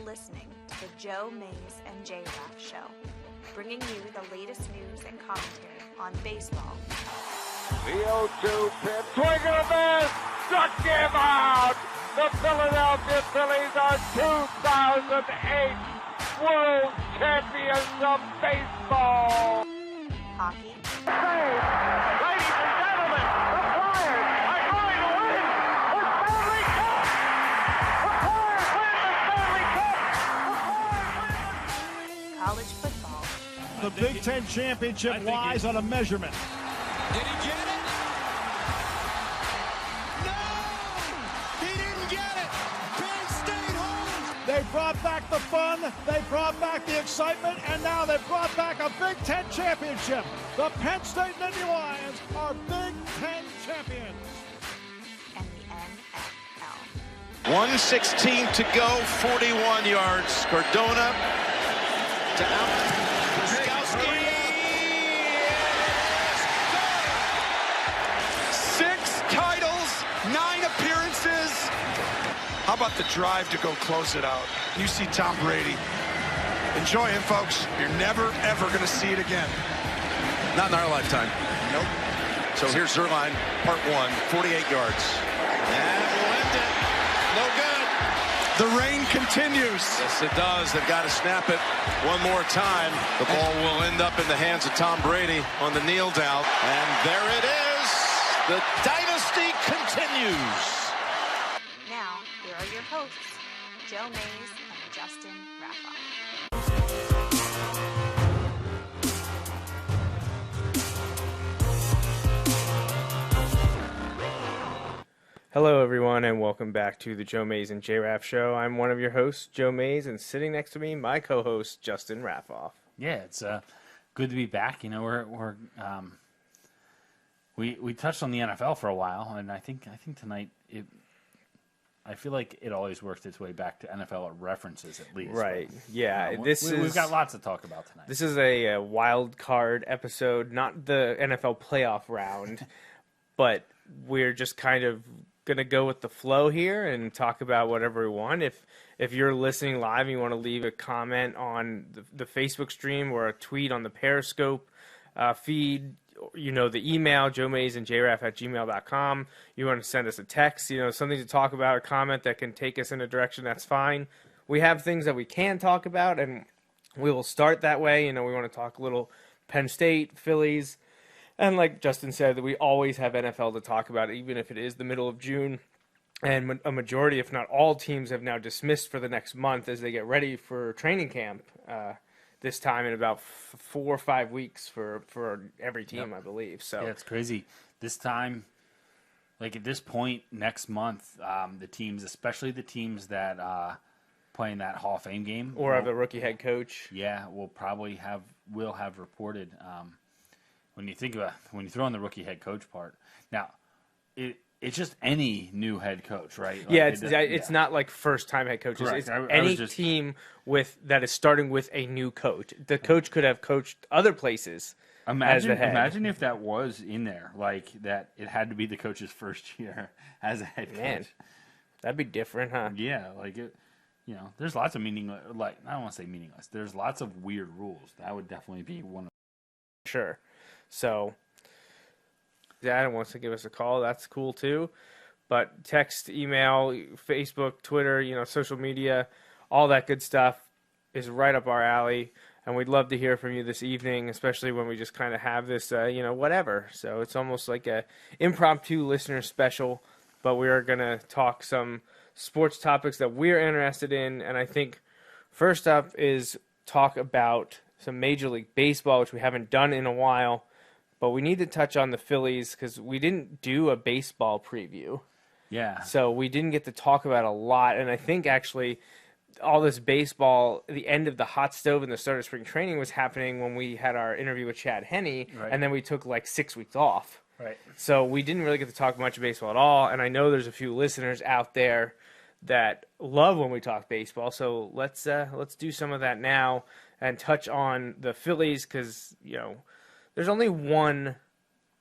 listening to the Joe Mays and J-Raff Show, bringing you the latest news and commentary on baseball. The 0-2 pitch, swing and a miss, struck him out! The Philadelphia Phillies are 2008 World Champions of Baseball! Hockey. Ladies and gentlemen, the Flyers are going to win the Stanley Cup! The Flyers win the Stanley Cup! College football. The Big Ten championship lies on a measurement. Did he get it? No! He didn't get it! Penn State holds! They brought back the fun, they brought back the excitement, and now they've brought back a Big Ten championship. The Penn State Nittany Lions are Big Ten champions. And the NFL. 1:16 to go, 41 yards. Cardona to out. Wiskowski. Yes! 6 titles, 9 appearances. How about the drive to go close it out? You see Tom Brady. Enjoy him, folks. You're never, ever going to see it again. Not in our lifetime. Nope. So here's Zerline, part 1, 48 yards. And we'll end it. No good. The rain continues. Yes, it does. They've got to snap it one more time. The ball will end up in the hands of Tom Brady on the kneel down. And there it is. The dynasty continues. Now, here are your hosts, Joe Mays and Justin Raffa. Hello, everyone, and welcome back to the Joe Mays and J-Raff Show. I'm one of your hosts, Joe Mays, and sitting next to me, my co-host, Justin Raffoff. Yeah, it's good to be back. You know, we touched on the NFL for a while, and I think tonight I feel like it always works its way back to NFL references at least. Right? But, yeah, we've got lots to talk about tonight. This is a wild card episode, not the NFL playoff round, but we're just kind of gonna go with the flow here and talk about whatever we want. If you're listening live and you want to leave a comment on the Facebook stream or a tweet on the Periscope feed, you know, the email, joemaysandjraff@gmail.com. You want to send us a text, you know, something to talk about, a comment that can take us in a direction, that's fine. We have things that we can talk about, and we will start that way. You know, we want to talk a little Penn State, Phillies, and like Justin said, that we always have NFL to talk about, even if it is the middle of June. And a majority, if not all, teams have now dismissed for the next month as they get ready for training camp this time in about 4 or 5 weeks for every team, I believe. So yeah, it's crazy. This time, like at this point next month, the teams, especially the teams that play in that Hall of Fame game, or have a rookie head coach. Yeah, will have reported. When you throw in the rookie head coach part, now it's just any new head coach, right? Like yeah, it's not like first time head coaches. Correct. It's any team that is starting with a new coach. The coach could have coached other places. Imagine if that was in there, like that it had to be the coach's first year as a head coach. Man, that'd be different, huh? Yeah, like it. You know, there's lots of meaningless. Like I don't want to say meaningless. There's lots of weird rules. That would definitely be one of. Sure. So, Dad wants to give us a call. That's cool too. But text, email, Facebook, Twitter, you know, social media, all that good stuff is right up our alley. And we'd love to hear from you this evening, especially when we just kind of have this, you know, whatever. So it's almost like a impromptu listener special. But we are going to talk some sports topics that we're interested in. And I think first up is talk about some Major League Baseball, which we haven't done in a while. But we need to touch on the Phillies because we didn't do a baseball preview. Yeah. So we didn't get to talk about a lot. And I think actually all this baseball, the end of the hot stove and the start of spring training was happening when we had our interview with Chad Henne. Right. And then we took like 6 weeks off. Right. So we didn't really get to talk much baseball at all. And I know there's a few listeners out there that love when we talk baseball. So let's do some of that now and touch on the Phillies because, you know, there's only one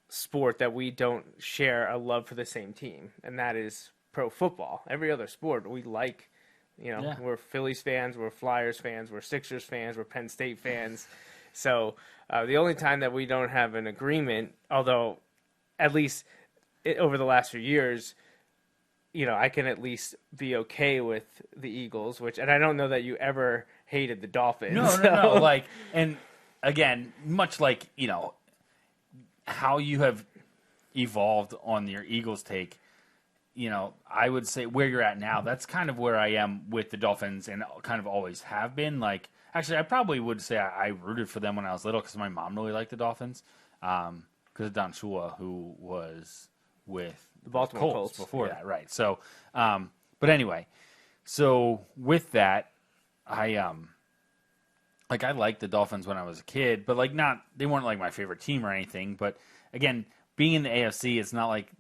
sport that we don't share a love for the same team, and that is pro football. Every other sport we like We're Phillies fans, we're Flyers fans, we're Sixers fans, we're Penn State fans. So the only time that we don't have an agreement, although at least over the last few years, I can at least be okay with the Eagles, and I don't know that you ever hated the Dolphins. No. And again, much like, how you have evolved on your Eagles take, I would say where you're at now, that's kind of where I am with the Dolphins and kind of always have been. Actually, I probably would say I rooted for them when I was little because my mom really liked the Dolphins because of Don Shula, who was with the Baltimore Colts before that, right? So, but anyway, so with that, I liked the Dolphins when I was a kid, but they weren't like my favorite team or anything. But again, being in the AFC, it's not like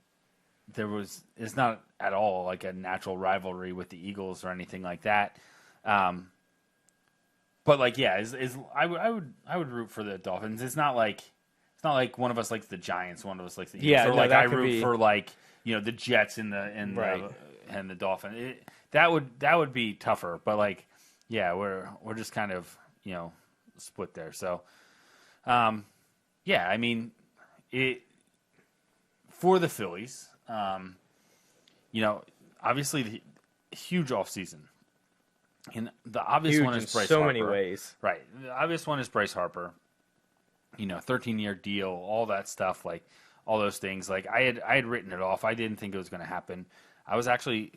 it's not at all like a natural rivalry with the Eagles or anything like that. But I would root for the Dolphins. It's not like one of us likes the Giants, one of us likes the Eagles. Yeah, or I root for the Jets and the Dolphins. That would be tougher. But we're just kind of split there. So I mean for the Phillies, obviously the huge offseason. And the obvious one is Bryce Harper. So many ways. Right. The obvious one is Bryce Harper. 13-year deal, all that stuff, all those things. I had written it off. I didn't think it was going to happen. I was actually,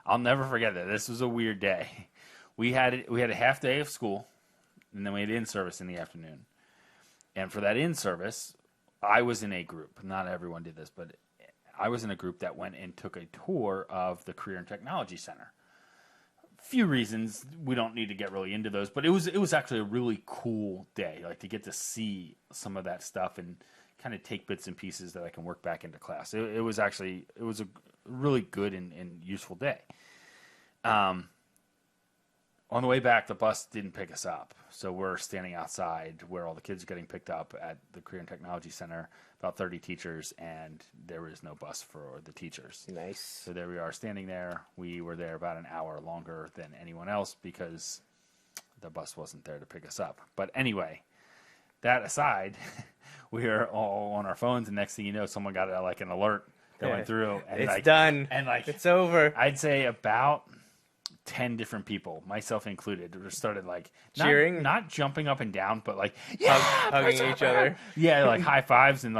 I'll never forget that. This was a weird day. We had a half day of school, and then we had in-service in the afternoon. And for that in-service, I was in a group. Not everyone did this, but I was in a group that went and took a tour of the Career and Technology Center. Few reasons, we don't need to get really into those, but it was actually a really cool day, to get to see some of that stuff and kind of take bits and pieces that I can work back into class. It was a really good and useful day. On the way back, the bus didn't pick us up, so we're standing outside where all the kids are getting picked up at the Career and Technology Center, about 30 teachers, and there was no bus for the teachers. Nice. So there we are standing there. We were there about an hour longer than anyone else because the bus wasn't there to pick us up. But anyway, that aside, we were all on our phones, and next thing you know, someone got an alert that went through. And it's done. And it's over. I'd say about 10 different people, myself included, started cheering, not jumping up and down, but hugging each other. Yeah, high fives, and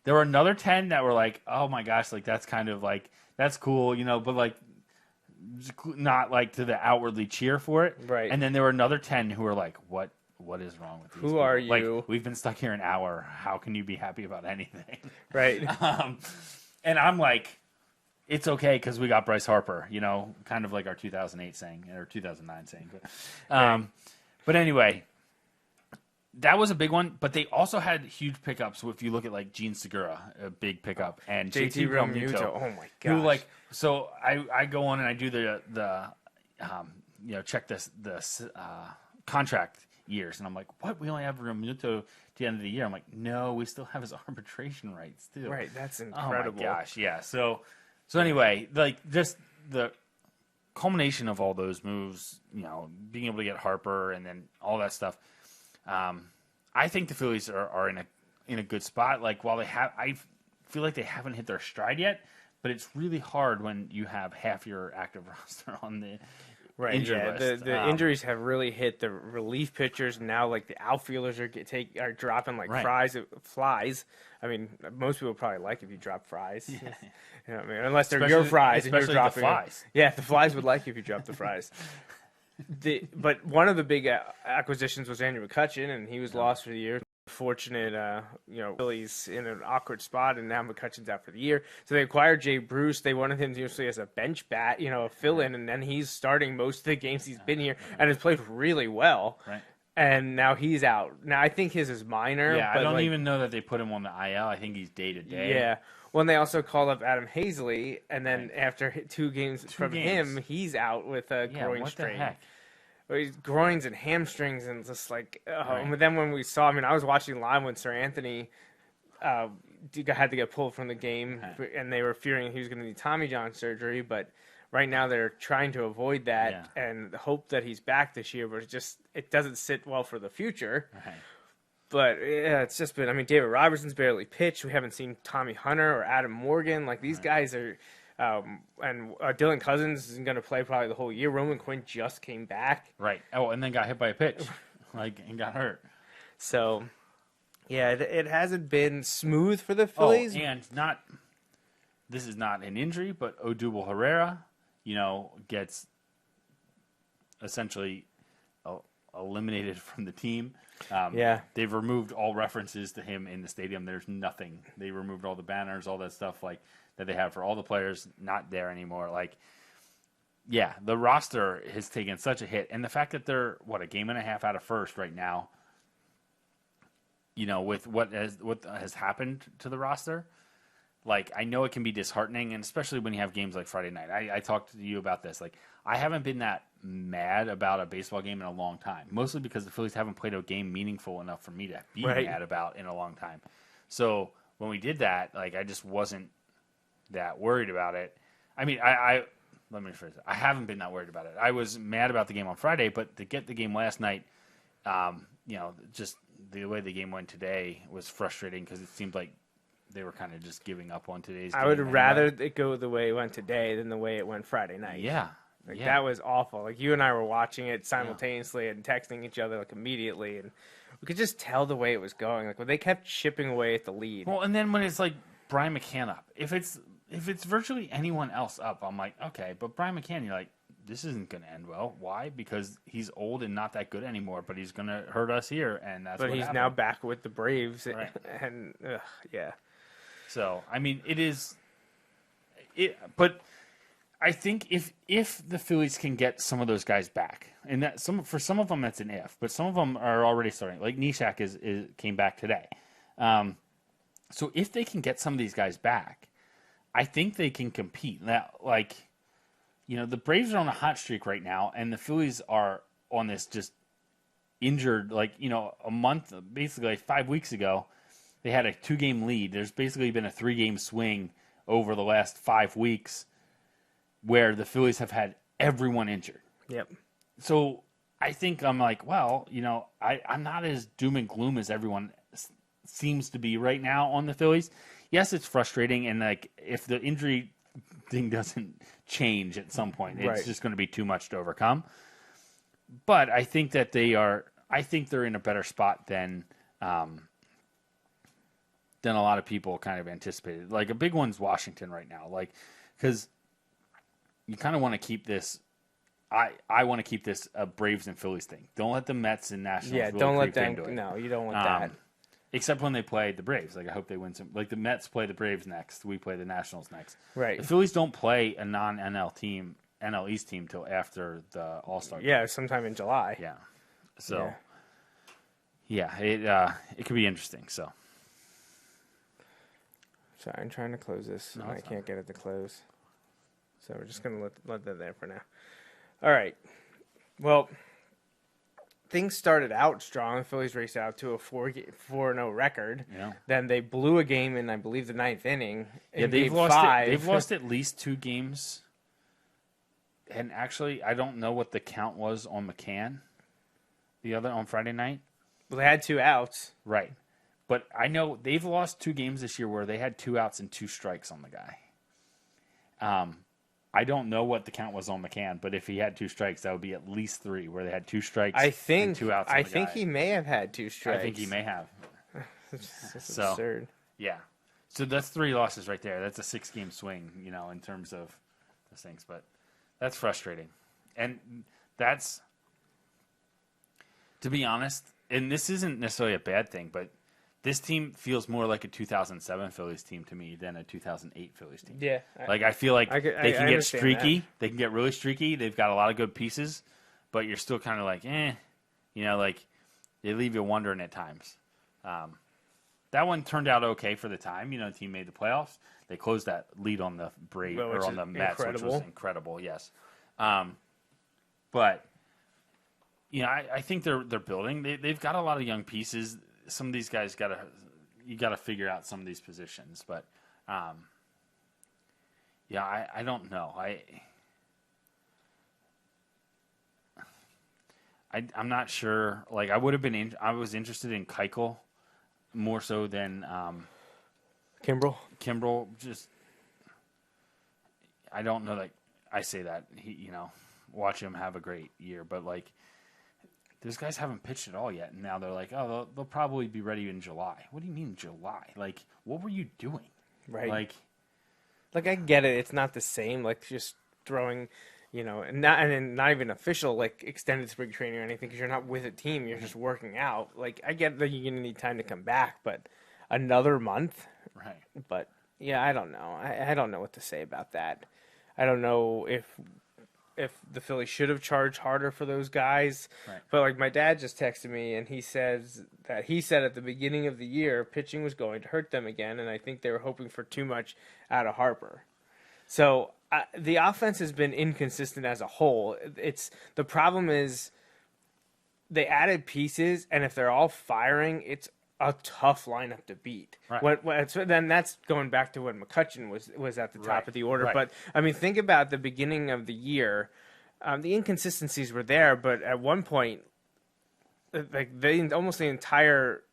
there were another 10 that were oh my gosh, that's kind of that's cool, but not to the outwardly cheer for it. Right. And then there were another 10 who were what is wrong with these Who people? are you? We've been stuck here an hour. How can you be happy about anything? Right. And I'm it's okay because we got Bryce Harper, kind of like our 2008 saying or 2009 saying. But anyway, that was a big one. But they also had huge pickups. If you look at Gene Segura, a big pickup, and JT Realmuto. Oh my gosh! Who so I go on and I do the check the contract years, and I'm what? We only have Realmuto to the end of the year. I'm no, we still have his arbitration rights too. Right. That's incredible. Oh my gosh! Yeah. So anyway, just the culmination of all those moves, being able to get Harper and then all that stuff. I think the Phillies are in a good spot. While I feel like they haven't hit their stride yet, but it's really hard when you have half your active roster on the injury list. The injuries have really hit the relief pitchers. Now, the outfielders are dropping flies. I mean, most people probably if you drop fries. Yeah. Unless they're your fries and you're dropping the flies. Yeah, the flies would if you drop the fries. But one of the big acquisitions was Andrew McCutchen, and he was lost for the year. Fortunate, Phillies in an awkward spot, and now McCutchen's out for the year. So they acquired Jay Bruce. They wanted him usually as a bench bat, a fill-in, and then he's starting most of the games he's been here and has played really well. Right. And now he's out. Now I think his is minor. Yeah, but I don't even know that they put him on the IL. I think he's day-to-day. Yeah. Well, and they also called up Adam Hazley, and then after two games from him, he's out with a groin strain. The heck? His groins and hamstrings, and just But then when we saw, I was watching live when Sir Anthony had to get pulled from the game, and they were fearing he was going to need Tommy John surgery, but right now they're trying to avoid that and hope that he's back this year, but it doesn't sit well for the future. Right. But yeah, it's just been. I mean, David Robertson's barely pitched. We haven't seen Tommy Hunter or Adam Morgan. Like these guys are, and Dylan Cousins isn't going to play probably the whole year. Roman Quinn just came back. Right. Oh, and then got hit by a pitch, and got hurt. So, yeah, it hasn't been smooth for the Phillies. Oh, and this is not an injury, but Odubel Herrera, gets essentially eliminated from the team. They've removed all references to him in the stadium. There's nothing. They removed all the banners, all that stuff that they have for all the players, not there anymore. The roster has taken such a hit. And the fact that they're, a game and a half out of first right now, with what has happened to the roster, I know it can be disheartening, and especially when you have games like Friday night. I talked to you about this. I haven't been that mad about a baseball game in a long time, mostly because the Phillies haven't played a game meaningful enough for me to be mad about in a long time. So when we did that, I just wasn't that worried about it. I mean, let me rephrase it. I haven't been that worried about it. I was mad about the game on Friday, but to get the game last night, just the way the game went today was frustrating because it seemed like they were kind of just giving up on today's game. I would rather it go the way it went today than the way it went Friday night. Yeah. That was awful. You and I were watching it simultaneously and texting each other immediately, and we could just tell the way it was going. When they kept chipping away at the lead. Well, and then when it's Brian McCann up, if it's virtually anyone else up, I'm like, okay, but Brian McCann, you're like, this isn't going to end well. Why? Because he's old and not that good anymore, but he's going to hurt us here, and that's. But he's happened. Now back with the Braves, right. and yeah. So I mean, but I think if the Phillies can get some of those guys back, and that for some of them that's an if, but some of them are already starting. Like Nishak came back today, so if they can get some of these guys back, I think they can compete. Now, the Braves are on a hot streak right now, and the Phillies are on this just injured. A month, basically 5 weeks ago, they had a 2-game lead. There's basically been a 3-game swing over the last 5 weeks, where the Phillies have had everyone injured. Yep. So I think I'm like, well, I'm not as doom and gloom as everyone seems to be right now on the Phillies. Yes, it's frustrating, and if the injury thing doesn't change at some point, it's just going to be too much to overcome. But I think that they're in a better spot than a lot of people kind of anticipated. A big one's Washington right now, because you kind of want to keep this. I want to keep this a Braves and Phillies thing. Don't let the Mets and Nationals. Yeah, don't let them. No, you don't want that. Except when they play the Braves. I hope they win some. The Mets play the Braves next. We play the Nationals next. Right. The Phillies don't play a non-NL team, NL East team, till after the All-Star game. Yeah, sometime in July. Yeah. So. Yeah, it could be interesting. So. Sorry, I'm trying to close this, and I can't get it to close. So we're just going to let that there for now. All right. Well, things started out strong. The Phillies raced out to a 4-0 record. Yeah. Then they blew a game in, I believe, the 9th inning. Yeah, they've lost at least 2 games. And actually, I don't know what the count was on McCann on Friday night. Well, they had 2 outs. Right. But I know they've lost 2 games this year where they had 2 outs and 2 strikes on the guy. I don't know what the count was on McCann, but if he had 2 strikes, that would be at least 3 where they had 2 strikes and 2 outs on the guy. I think he may have had 2 strikes. I think he may have. That's absurd. Yeah. So that's 3 losses right there. That's a 6-game swing, in terms of those things. But that's frustrating. And that's, to be honest, and this isn't necessarily a bad thing, but this team feels more like a 2007 Phillies team to me than a 2008 Phillies team. Yeah. I feel like they can get streaky. That. They can get really streaky. They've got a lot of good pieces, but you're still kind of like, they leave you wondering at times. That one turned out okay for the time. The team made the playoffs. They closed that lead on the Braves or on the Mets, which was incredible. Yes. But I think they're building. They've got a lot of young pieces. Some of these guys you gotta figure out some of these positions, but I don't know. I'm not sure. Like, I would have been. I was interested in Keuchel more so than Kimbrel. Kimbrel. Just, I don't know. Like, I say that watch him have a great year, but like, those guys haven't pitched at all yet, and now they're like, oh, they'll probably be ready in July. What do you mean July? Like, what were you doing? Right. Like I get it. It's not the same. Like just throwing. And not even official, like extended spring training or anything, because you're not with a team. You're just working out. Like I get that you're gonna need time to come back, but another month, right? But yeah, I don't know. I don't know what to say about that. I don't know if the Phillies should have charged harder for those guys. Right. But like my dad just texted me, and he says that he said at the beginning of the year pitching was going to hurt them again, and I think they were hoping for too much out of Harper. So the offense has been inconsistent as a whole. The problem is they added pieces, and if they're all firing, it's a tough lineup to beat. Right. Then that's going back to when McCutchen was at the top of the order. Right. But I mean, think about the beginning of the year. The inconsistencies were there, but at one point, like almost the entire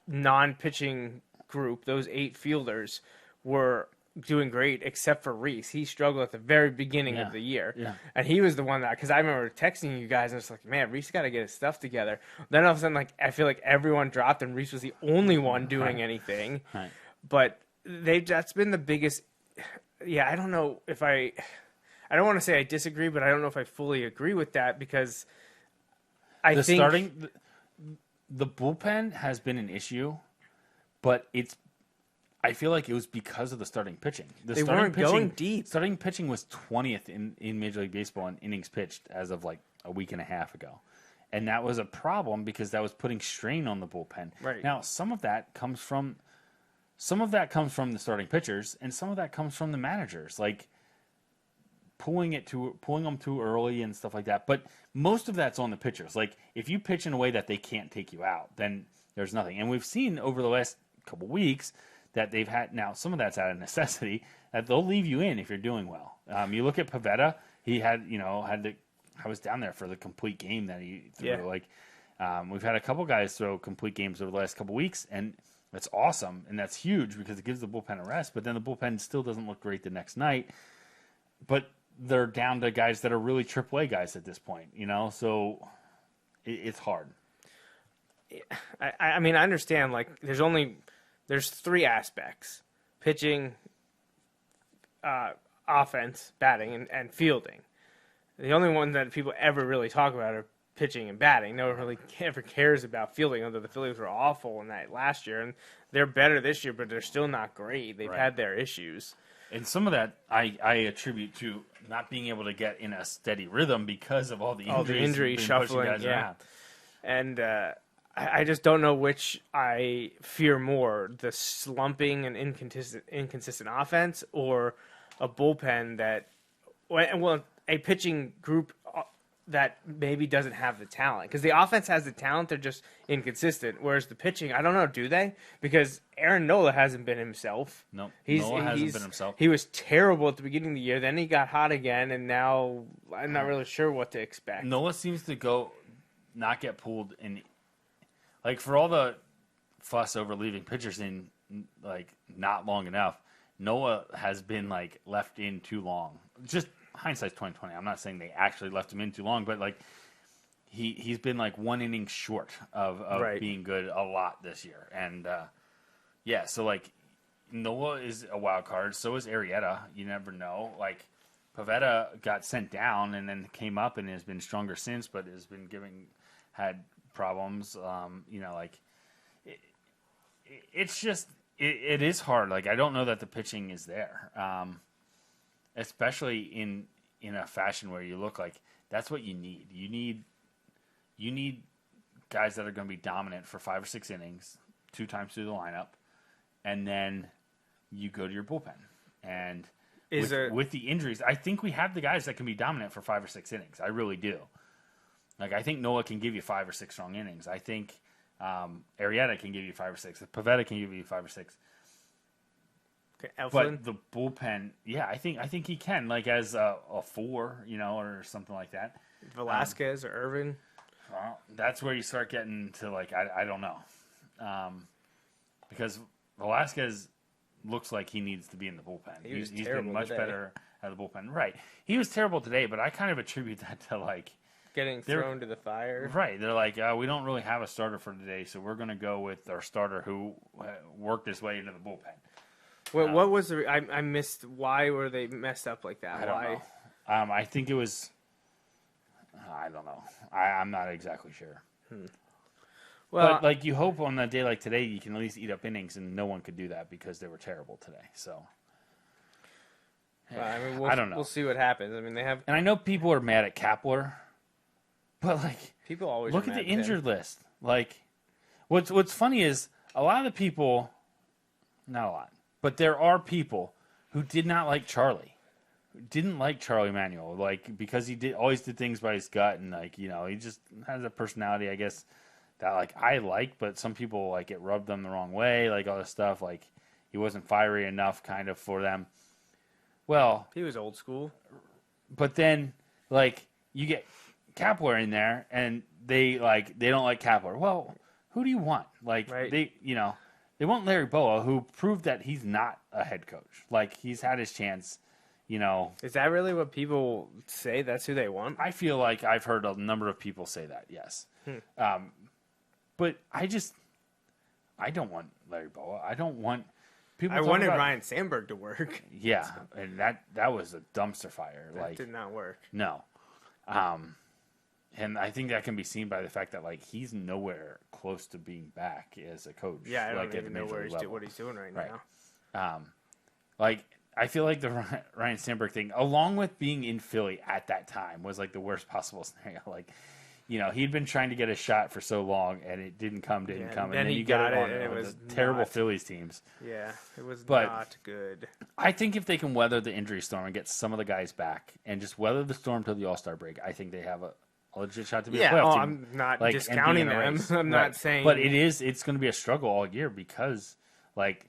non-pitching group, those 8 fielders, were doing great except for Reese. He struggled at the very beginning of the year. Yeah. And he was the one that, because I remember texting you guys and it's like, man, Reese got to get his stuff together. Then all of a sudden, like, I feel like everyone dropped and Reese was the only one doing anything. Right. But that's been the biggest. Yeah, I don't know if I don't want to say I disagree, but I don't know if I fully agree with that, because I think the bullpen has been an issue, but I feel like it was because of the starting pitching. They weren't going deep. Starting pitching was 20th in Major League Baseball in innings pitched as of like a week and a half ago. And that was a problem because that was putting strain on the bullpen. Right. Now, some of that comes from the starting pitchers, and some of that comes from the managers, like pulling them too early and stuff like that. But most of that's on the pitchers. Like, if you pitch in a way that they can't take you out, then there's nothing. And we've seen over the last couple weeks that they've had, now some of that's out of necessity, that they'll leave you in if you're doing well. You look at Pivetta, he had I was down there for the complete game that he threw. Yeah. Like, we've had a couple guys throw complete games over the last couple weeks, and that's awesome, and that's huge because it gives the bullpen a rest, but then the bullpen still doesn't look great the next night. But they're down to guys that are really AAA guys at this point, so it's hard. I mean, I understand, like, there's 3 aspects: pitching, offense, batting, and fielding. The only one that people ever really talk about are pitching and batting. No one really ever cares about fielding, although the Phillies were awful in that last year, and they're better this year, but they're still not great. They've had their issues. And some of that I attribute to not being able to get in a steady rhythm because of all the injuries shuffling, around. And I just don't know which I fear more: the slumping and inconsistent offense, or a bullpen a pitching group that maybe doesn't have the talent. Because the offense has the talent, they're just inconsistent. Whereas the pitching, I don't know, do they? Because Aaron Nola hasn't been himself. No, Nola hasn't been himself. He was terrible at the beginning of the year. Then he got hot again, and now I'm not really sure what to expect. Nola seems to not get pulled in. Like, for all the fuss over leaving pitchers in, like, not long enough, Noah has been, like, left in too long. Just hindsight's 20/20. I'm not saying they actually left him in too long, but, like, he's been, like, 1 inning short of being good a lot this year. And, so, like, Noah is a wild card. So is Arrieta. You never know. Like, Pivetta got sent down and then came up and has been stronger since, but has been had problems. It's just it is hard. Like, I don't know that the pitching is there, especially in a fashion where you look like that's what you need. You need guys that are going to be dominant for 5 or 6 innings, 2 times through the lineup, and then you go to your bullpen. And with the injuries, I think we have the guys that can be dominant for 5 or 6 innings. I really do. Like, I think Noah can give you 5 or 6 strong innings. I think Arrieta can give you 5 or 6. Pivetta can give you 5 or 6. Okay, Elflin? But the bullpen, I think he can, like, as a 4, or something like that. Velasquez or Irvin. Well, that's where you start getting to, like, I don't know. Because Velasquez looks like he needs to be in the bullpen. He's been much better at the bullpen. Right. He was terrible today, but I kind of attribute that to, like, getting thrown to the fire. Right. They're like, we don't really have a starter for today, so we're going to go with our starter who worked his way into the bullpen. Well, what was the? I missed. Why were they messed up like that? I don't know. I think it was. I don't know. I'm not exactly sure. Well, but like you hope on a day like today, you can at least eat up innings, and no one could do that because they were terrible today. So. I mean, I don't know. We'll see what happens. I mean, they have. And I know people are mad at Kapler, but like people always look at the injured list. Like, what's funny is a lot of the people, not a lot, but there are people who did not like Charlie, didn't like Charlie Manuel, like because he always did things by his gut, and like he just has a personality, I guess, that like I like, but some people like it rubbed them the wrong way, like all this stuff, like he wasn't fiery enough, kind of for them. Well, he was old school, but then like you get Kapler in there, and they don't like Kapler. Well, who do you want? Like right. They want Larry Boa, who proved that he's not a head coach. Like he's had his chance. Is that really what people say? That's who they want? I feel like I've heard a number of people say that. Yes, but I don't want Larry Boa. I don't want. I wanted Ryan Sandberg to work. Yeah, and that was a dumpster fire. That did not work. No. And I think that can be seen by the fact that like he's nowhere close to being back as a coach. Yeah, I don't like, even know what he's doing right now. Like I feel like the Ryan Sandberg thing, along with being in Philly at that time, was like the worst possible scenario. Like, he'd been trying to get a shot for so long, and it didn't come, and then you got it on and it was terrible Phillies teams. Yeah, it was not good. I think if they can weather the injury storm and get some of the guys back, and just weather the storm till the All-Star break, I think they have a legit shot to be a playoff team. I'm not discounting them. I'm not saying, but it's going to be a struggle all year because like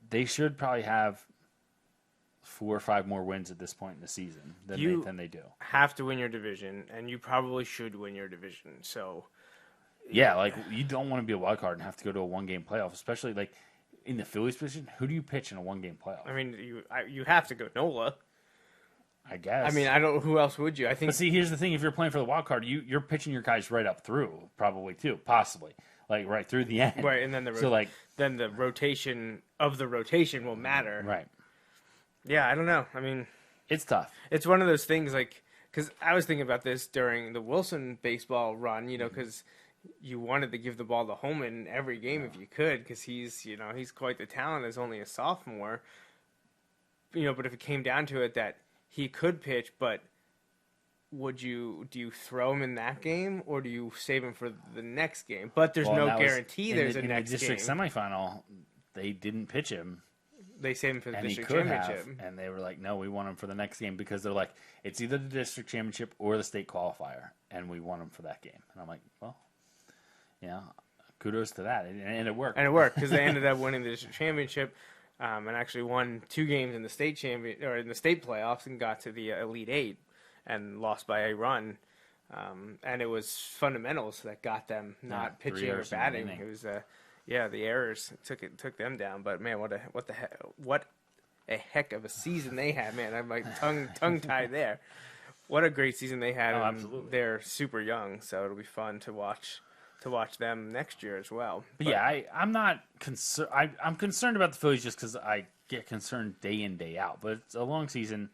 they should probably have 4 or 5 more wins at this point in the season than they do. Have to win your division, and you probably should win your division. So, yeah, like you don't want to be a wild card and have to go to a 1-game playoff, especially like in the Phillies position. Who do you pitch in a 1-game playoff? I mean, you have to go Nola. I guess. I mean, I don't. Who else would you? I think. But see, here's the thing: if you're playing for the wild card, you're pitching your guys right up through, probably too, possibly, like right through the end. Right, and then the rotation of the rotation will matter. Right. Yeah, I don't know. I mean, it's tough. It's one of those things, like, because I was thinking about this during the Wilson baseball run, because you wanted to give the ball to Holman every game if you could, because he's quite the talent as only a sophomore. But if it came down to it that he could pitch, but do you throw him in that game or do you save him for the next game? But there's no guarantee there's a next game. In the district semifinal, they didn't pitch him. They saved him for the district he could championship. Have, and they were like, no, we want him for the next game because they're like, it's either the district championship or the state qualifier, and we want him for that game. And I'm like, well, kudos to that. And it worked. And it worked because they ended up winning the district championship and actually won 2 games in the state in the state playoffs and got to the Elite 8 and lost by a run. And it was fundamentals that got them not pitching or batting. It was the errors took them down. But man, what a heck of a season they had, man. I'm like tongue tied there. What a great season they had. Absolutely. They're super young, so it'll be fun to watch them next year as well. But yeah, I'm not concerned. I'm concerned about the Phillies just because I get concerned day in, day out. But it's a long season.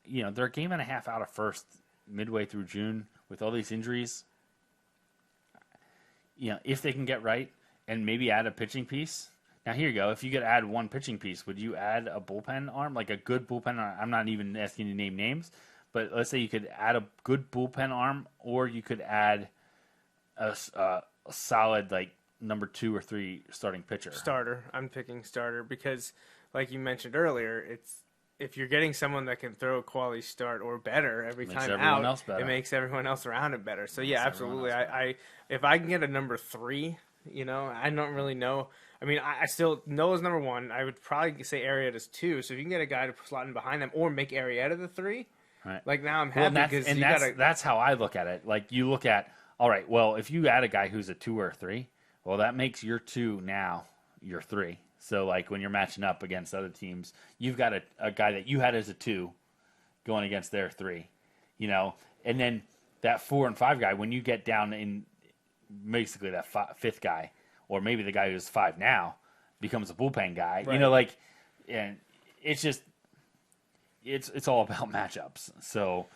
They're a game and a half out of first midway through June with all these injuries. If they can get right and maybe add a pitching piece. Now, here you go. If you could add one pitching piece, would you add a bullpen arm, like a good bullpen arm? I'm not even asking you to name names, but let's say you could add a good bullpen arm, or you could add a solid, like, number 2 or 3 starting pitcher. Starter. I'm picking starter because, like you mentioned earlier, if you're getting someone that can throw a quality start or better every time out, it makes everyone else around it better. So, yeah, absolutely. If I can get a number 3, I don't really know. I mean, I still Noah's number 1. I would probably say Arrieta's 2. So if you can get a guy to slot in behind them or make Arrieta the 3, right. Like now I'm happy that's how I look at it. Like you look at all right, well, if you add a guy who's a 2 or a 3, well, that makes your 2 now your 3. So, like, when you're matching up against other teams, you've got a guy that you had as a 2 going against their 3, you know? And then that 4 and 5 guy, when you get down in basically that 5th guy, or maybe the guy who's 5 now, becomes a bullpen guy, right. you know, like, and it's just, it's all about matchups. So,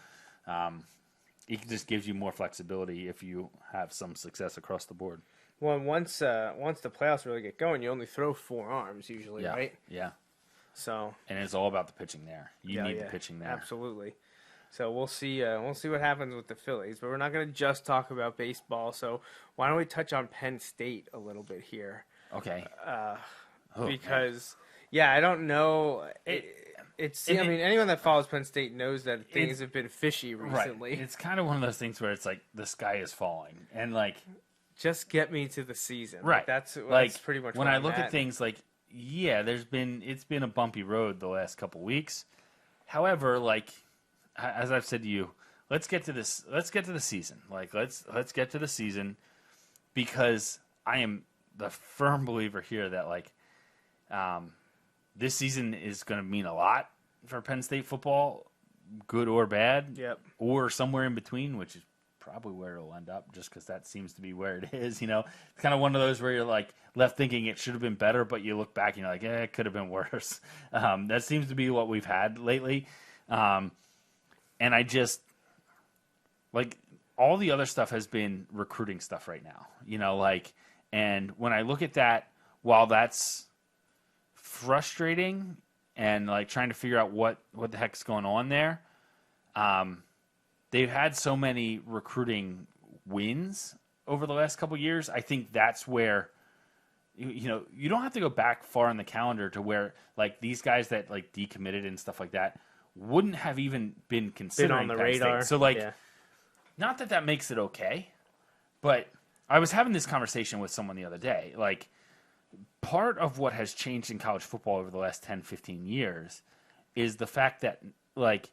it just gives you more flexibility if you have some success across the board. Well, once the playoffs really get going, you only throw 4 arms usually, right? Yeah. So, and it's all about the pitching there. You need the pitching there. Absolutely. So we'll see what happens with the Phillies, but we're not going to just talk about baseball. So why don't we touch on Penn State a little bit here? Okay. Because I don't know. I mean, anyone that follows Penn State knows that things have been fishy recently. Right. It's kind of one of those things where it's like the sky is falling, and like, just get me to the season. Right. That's pretty much when where I I'm look at. at things like, it's been a bumpy road the last couple weeks. However, like, as I've said to you, let's get to the season. Like, let's get to the season, because I am the firm believer here that, like, this season is going to mean a lot for Penn State football, good or bad, or somewhere in between, which is probably where it'll end up, just because that seems to be where it is. You know, it's kind of one of those where you're like left thinking it should have been better, but you look back and you're like, it could have been worse. That seems to be what we've had lately. And I just, like, all the other stuff has been recruiting stuff right now, you know, like, and when I look at that, while that's frustrating and like trying to figure out what the heck's going on there, they've had so many recruiting wins over the last couple of years. I think that's where, you know, you don't have to go back far in the calendar to where, like, these guys that, like, decommitted and stuff like that wouldn't have even been considered on the radar. So, like, not that makes it okay, but I was having this conversation with someone the other day. Like, part of what has changed in college football over the last 10, 15 years is the fact that, like,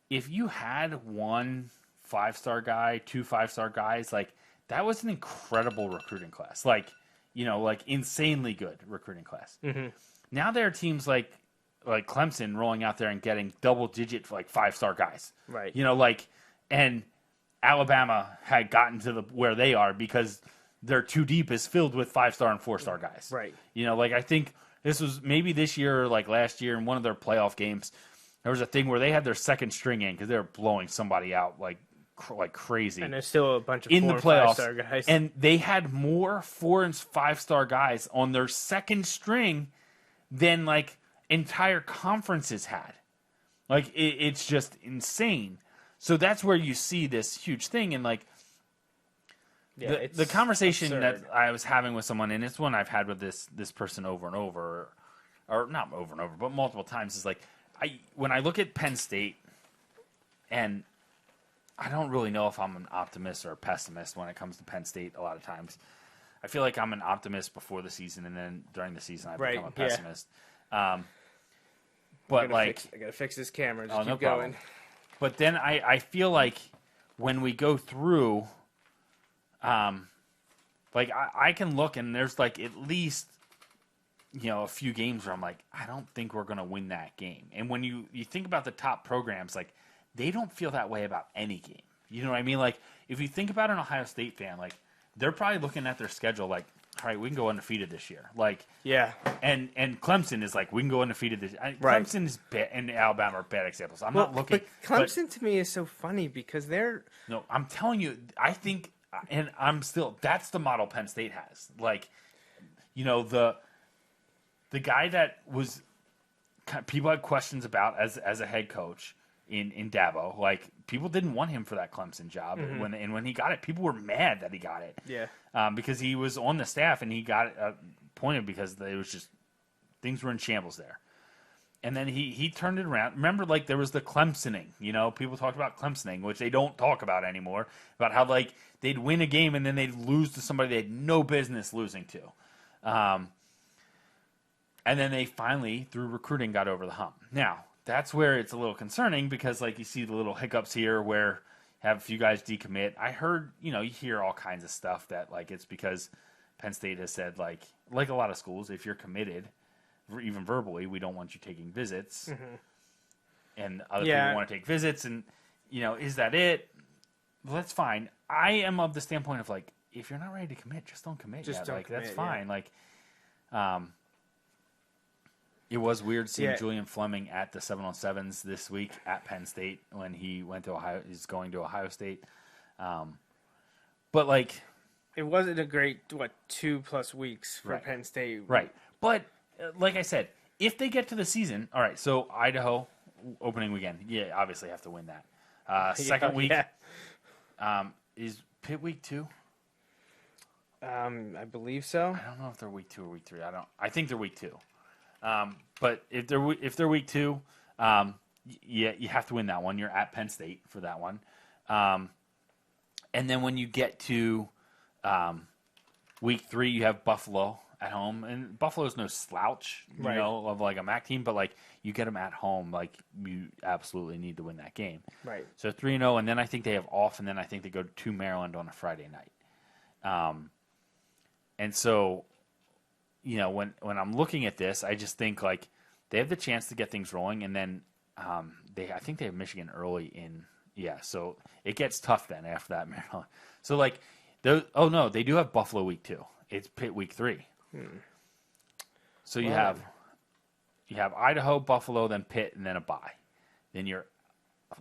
if you had 1 5-star guy, 2 5-star guys, like, that was an incredible recruiting class. Like, you know, like, insanely good recruiting class. Mm-hmm. Now there are teams like Clemson rolling out there and getting double-digit, like, 5-star guys. Right. You know, like, and Alabama had gotten to where they are because their 2 deep is filled with 5-star and 4-star guys. Right. You know, like, I think this was maybe this year or, like, last year in one of their playoff games, there was a thing where they had their second string in because they were blowing somebody out like crazy. And there's still a bunch of in 4 the and playoffs, 5-star guys. and they had more 4 and 5-star guys on their second string than, like, entire conferences had. Like, it's just insane. So that's where you see this huge thing, and, like, the conversation absurd. that I was having with someone, and it's one I've had with this person over and over, or not over and over, but multiple times, is like, when I look at Penn State, and I don't really know if I'm an optimist or a pessimist when it comes to Penn State a lot of times. I feel like I'm an optimist before the season, and then during the season I become a pessimist. But I gotta fix this camera. Just keep no going. problem. But then I feel like when we go through, like, I can look and there's, like, at least, you know, a few games where I'm like, I don't think we're going to win that game. And when you think about the top programs, like, they don't feel that way about any game. You know what I mean? Like, if you think about an Ohio State fan, like, they're probably looking at their schedule like, all right, we can go undefeated this year. Like, yeah. And Clemson is like, we can go undefeated this year. Right. Clemson is and Alabama are bad examples. I'm not looking. But Clemson to me is so funny because they're. No, I'm telling you, I think, and I'm still, that's the model Penn State has. Like, you know, the guy that was, people had questions about as a head coach in Dabo. Like, people didn't want him for that Clemson job. Mm-hmm. When he got it, people were mad that he got it. Yeah. Because he was on the staff and he got appointed because it was just, things were in shambles there. And then he turned it around. Remember, like, there was the Clemsoning. You know, people talked about Clemsoning, which they don't talk about anymore, about how, like, they'd win a game and then they'd lose to somebody they had no business losing to. And then they finally, through recruiting, got over the hump. Now, that's where it's a little concerning because, like, you see the little hiccups here where have a few guys decommit. I heard, you hear all kinds of stuff that, like, it's because Penn State has said, like a lot of schools, if you're committed, even verbally, we don't want you taking visits. Mm-hmm. And other people want to take visits. And, is that it? Well, that's fine. I am of the standpoint of, like, if you're not ready to commit, just don't commit yet. Like, that's fine. Yeah. Like, it was weird seeing Julian Fleming at the 7-on-7s this week at Penn State when he went to Ohio. He's going to Ohio State. But, like, it wasn't a great, 2+ weeks for Penn State. Right. But, like I said, if they get to the season, all right, so Idaho, opening weekend, obviously have to win that. Second week, is Pitt week 2? I believe so. I don't know if they're week 2 or week 3. I think they're week 2. But if they're week 2, you have to win that one. You're at Penn State for that one. And then when you get to week 3, you have Buffalo at home, and Buffalo's no slouch, of like a MAC team, but like you get them at home, like you absolutely need to win that game. Right. So 3-0, and then I think they have off, and then I think they go to Maryland on a Friday night. And so, when I'm looking at this, I just think like they have the chance to get things rolling, and then I think they have Michigan early in. Yeah, so it gets tough then after that, Maryland. So like, they do have Buffalo week 2. It's Pitt week 3. So you have Idaho, Buffalo, then Pitt, and then a bye. Then you're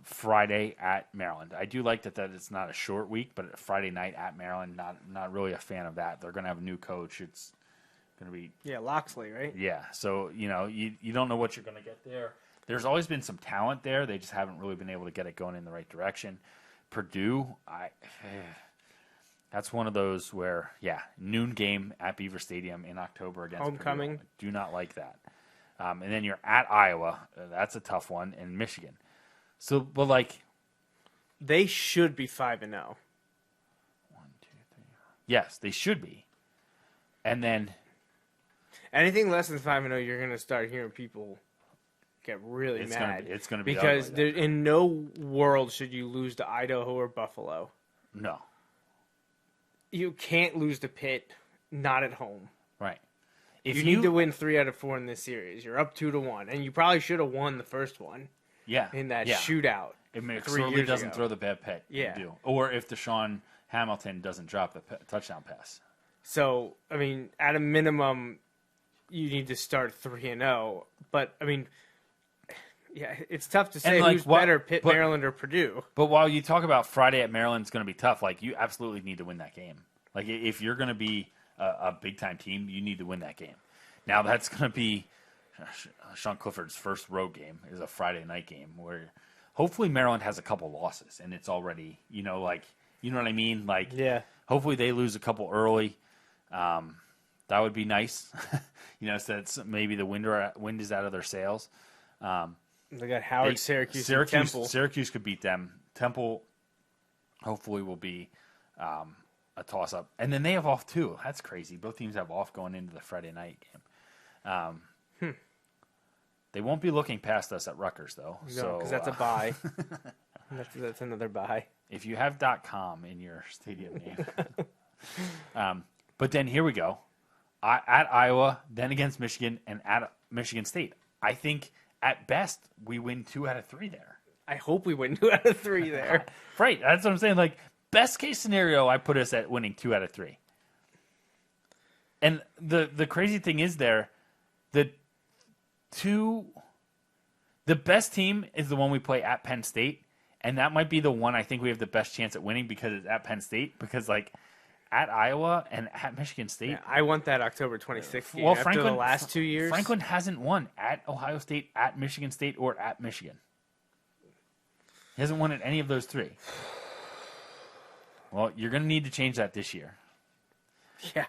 Friday at Maryland. I do like that it's not a short week, but Friday night at Maryland, not really a fan of that. They're going to have a new coach. It's going to be Loxley, right? Yeah. So you don't know what you're going to get there. There's always been some talent there. They just haven't really been able to get it going in the right direction. Purdue, that's one of those where, noon game at Beaver Stadium in October against homecoming. Purdue. I do not like that. And then you're at Iowa. That's a tough one, and Michigan. So, but like, they should be 5-0. 1, 2, 3. Yes, they should be. And then anything less than 5-0, you're going to start hearing people get really mad. It's going to be because ugly, in no world should you lose to Idaho or Buffalo. No. You can't lose to Pitt, not at home. Right. If you need to win 3 out of 4 in this series, you're up 2-1, and you probably should have won the first one. Yeah. In that shootout. If McSorley doesn't throw the bad pick, you do. Or if Deshaun Hamilton doesn't drop the touchdown pass. So, I mean, at a minimum, you need to start 3-0. But, I mean, it's tough to say who's better, Pitt, Maryland, or Purdue. But while you talk about Friday at Maryland is going to be tough, like, you absolutely need to win that game. Like, if you're going to be a big-time team, you need to win that game. Now, that's going to be Sean Clifford's first road game is a Friday night game where hopefully Maryland has a couple losses and it's already, you know what I mean? Like, hopefully they lose a couple early. That would be nice, so that's maybe the wind is out of their sails. They got Howard, Syracuse, and Temple. Syracuse could beat them. Temple hopefully will be a toss-up. And then they have off, too. That's crazy. Both teams have off going into the Friday night game. They won't be looking past us at Rutgers, though. No, because that's a bye. That's another bye. If you have .com in your stadium name. But then here we go. At Iowa, then against Michigan, and at Michigan State. I think, at best, we win 2 out of 3 there. I hope we win 2 out of 3 there. Right. That's what I'm saying. Like, best case scenario, I put us at winning 2 out of 3. And the crazy thing is there, the best team is the one we play at Penn State, and that might be the one I think we have the best chance at winning because it's at Penn State. Because like at Iowa and at Michigan State, I want that October 26th game. Well, after the last 2 years, Franklin hasn't won at Ohio State, at Michigan State, or at Michigan. He hasn't won at any of those 3. Well, you're going to need to change that this year. Yeah.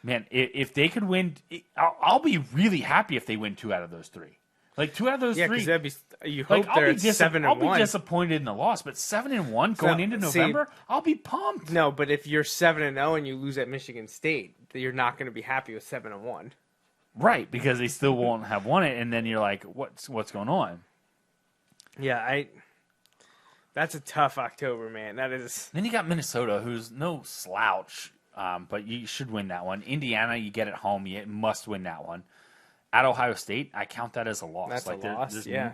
Man, if they could win, I'll be really happy if they win 2 out of those 3. Like 2 out of those 3. Yeah, because that'd be. You hope they're at 7-1. I'll be disappointed in the loss, but 7-1 going into November, I'll be pumped. No, but if you're 7-0 and you lose at Michigan State, you're not going to be happy with 7-1. Right, because they still won't have won it, and then you're like, what's going on? Yeah, That's a tough October, man. That is. Then you got Minnesota, who's no slouch, but you should win that one. Indiana, you get at home, you must win that one. At Ohio State, I count that as a loss. That's like a loss, yeah.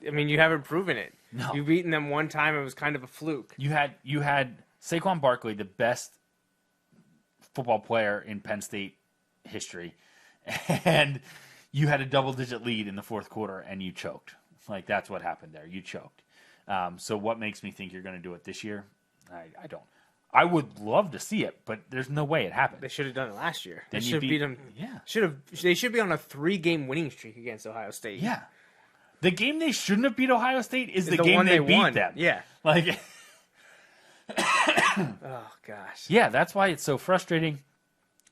I mean, you haven't proven it. No. You've beaten them one time. It was kind of a fluke. You had Saquon Barkley, the best football player in Penn State history, and you had a double-digit lead in the fourth quarter, and you choked. Like, that's what happened there. You choked. So what makes me think you're going to do it this year? I don't. I would love to see it, but there's no way it happened. They should have done it last year. They Then should you have beat them. Yeah. They should be on a 3-game winning streak against Ohio State. Yeah. The game they shouldn't have beat Ohio State is the the game one they they beat won. them. Yeah. Like, Oh gosh. yeah, that's why it's so frustrating.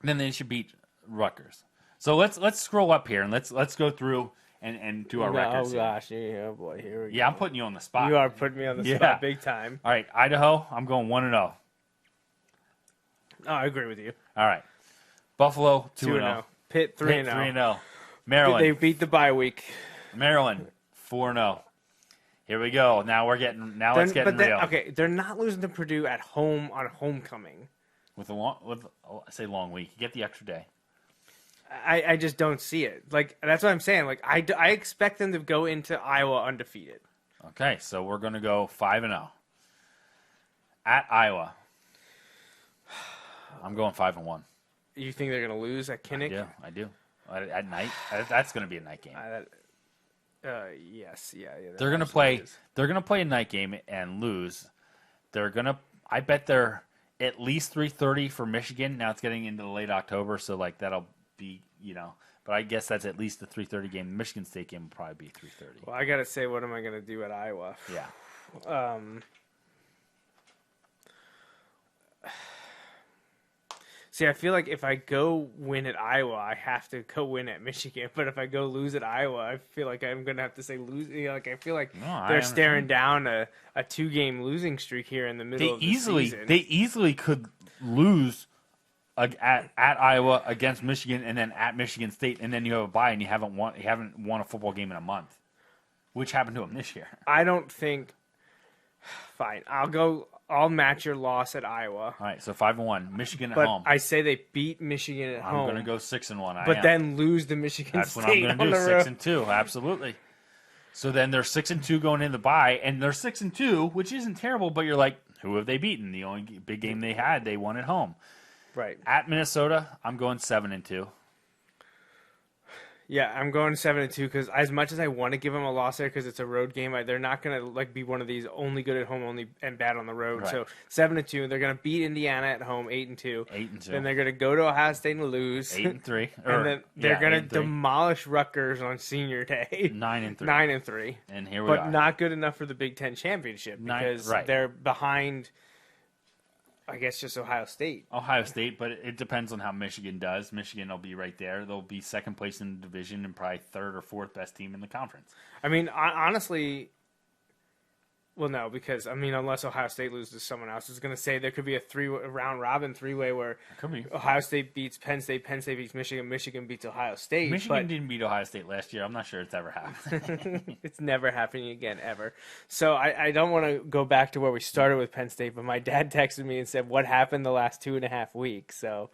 Then they should beat Rutgers. So let's scroll up here and let's go through and do our records. Oh gosh. Oh boy. Here we go. Yeah, I'm putting you on the spot. You are putting me on the spot big time. All right, Idaho, I'm going 1-0. Oh, I agree with you. All right. Buffalo 2-0. Pitt 3-0. 3-0. Maryland. They beat the bye week. Maryland 4-0. Here we go. Now it's getting real. Okay, they're not losing to Purdue at home on homecoming. With I say long week. You get the extra day. I just don't see it. Like, that's what I'm saying. Like, I expect them to go into Iowa undefeated. Okay, so we're going to go 5-0. At Iowa. I'm going 5-1. You think they're going to lose at Kinnick? I do. At night? That's going to be a night game. Yes, yeah. They're going to play. They're going to play a night game and lose. I bet they're at least 3:30 for Michigan. Now it's getting into the late October, so like that'll be But I guess that's at least the 3:30 game. The Michigan State game will probably be 3:30. Well, I got to say, what am I going to do at Iowa? Yeah. See, I feel like if I go win at Iowa, I have to go win at Michigan. But if I go lose at Iowa, I feel like I'm going to have to say lose. I feel like they're staring down a 2-game losing streak here in the middle of the season. They easily could lose at Iowa against Michigan and then at Michigan State, and then you have a bye and you haven't won a football game in a month, which happened to them this year. I don't think. Fine, I'll match your loss at Iowa. All right, so 5-1. Michigan at home. I say they beat Michigan at home. I'm going to go 6-1. But then lose to Michigan That's State. That's what I'm going to do. 6-2. Absolutely. So then they're 6-2 going into the bye, and they're 6-2, which isn't terrible. But you're like, who have they beaten? The only big game they had, they won at home. Right. At Minnesota, I'm going 7-2. Yeah, I'm going 7-2 because as much as I want to give them a loss there because it's a road game, they're not going to be one of these only good at home, only and bad on the road. Right. So 7-2, they're going to beat Indiana at home 8-2. 8-2. Then they're going to go to Ohio State and lose. 8-3. And then they're going to demolish Rutgers on Senior Day. 9-3. 9-3. And here we are. But not good enough for the Big Ten championship because they're behind. I guess just Ohio State. But it depends on how Michigan does. Michigan will be right there. They'll be second place in the division and probably third or fourth best team in the conference. I mean, honestly, well, no, because, unless Ohio State loses to someone else, I was going to say there could be a round-robin three-way where Ohio State beats Penn State beats Michigan, Michigan beats Ohio State. Michigan didn't beat Ohio State last year. I'm not sure it's ever happened. It's never happening again, ever. So I don't want to go back to where we started with Penn State, but my dad texted me and said, what happened the last 2.5 weeks? So